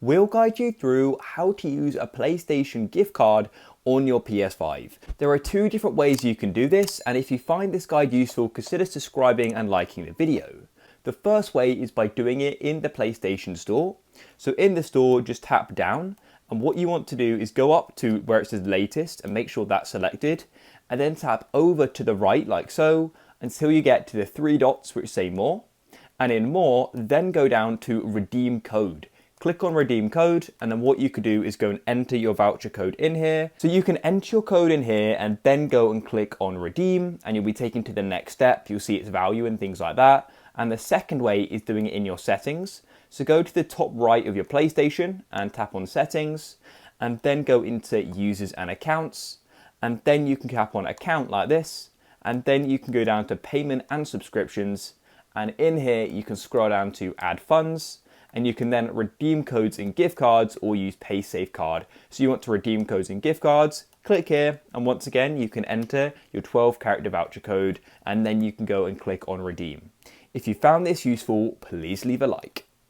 We'll guide you through how to use a PlayStation gift card on your PS5. There are two different ways you can do this, and if you find this guide useful, consider subscribing and liking the video. The first way is by doing it in the PlayStation Store. So in the store, just tap down, and what you want to do is go up to where it says latest and make sure that's selected, and then tap over to the right like so, until you get to the three dots which say more. And in more, then go down to redeem code. Click on redeem code, and then what you could do is go and enter your voucher code in here. So you can enter your code in here and then go and click on redeem, and you'll be taken to the next step. You'll see its value and things like that. And the second way is doing it in your settings. So go to the top right of your PlayStation and tap on settings, and then go into users and accounts. And then you can tap on account like this, and then you can go down to payment and subscriptions. And in here, you can scroll down to add funds, and you can then redeem codes and gift cards or use Pay Safe Card. So you want to redeem codes and gift cards, click here, and once again, you can enter your 12-character voucher code, and then you can go and click on redeem. If you found this useful, please leave a like.